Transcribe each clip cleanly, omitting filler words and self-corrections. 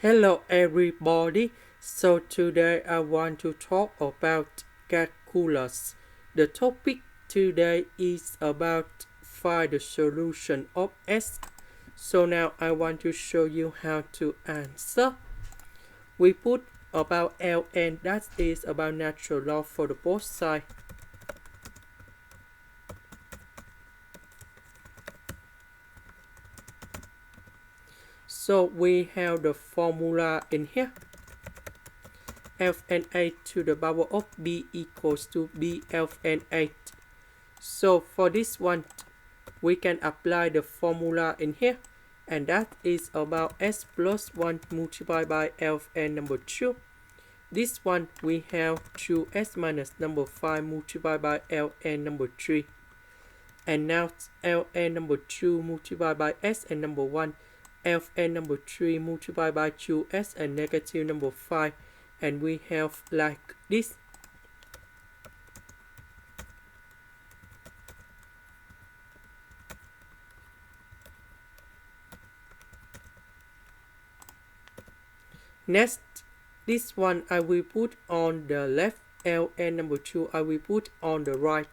Hello everybody. So today I want to talk about calculus. The topic today is about find the solution of S. So now I want to show you how to answer. We put about ln, that is about natural log for the both sides. So we have the formula in here. Ln8 to the power of b equals to b ln8. So for this one, we can apply the formula in here, and that is about s plus 1 multiplied by ln number 2. This one we have 2s minus number 5 multiplied by ln number 3. And now ln number 2 multiplied by s and number 1, ln number 3 multiplied by 2s and negative number 5, and we have like this. Next, this one I will put on the left, ln number 2 I will put on the right.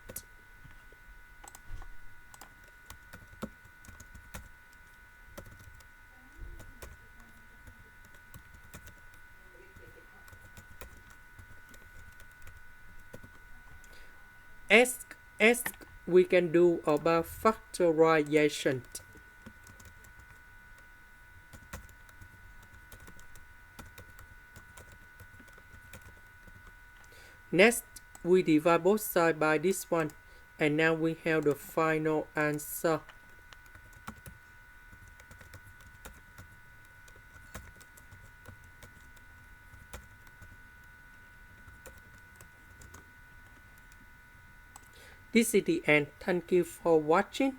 Ask we can do about factorization. Next, we divide both sides by this one, and now we have the final answer. This is the end. Thank you for watching.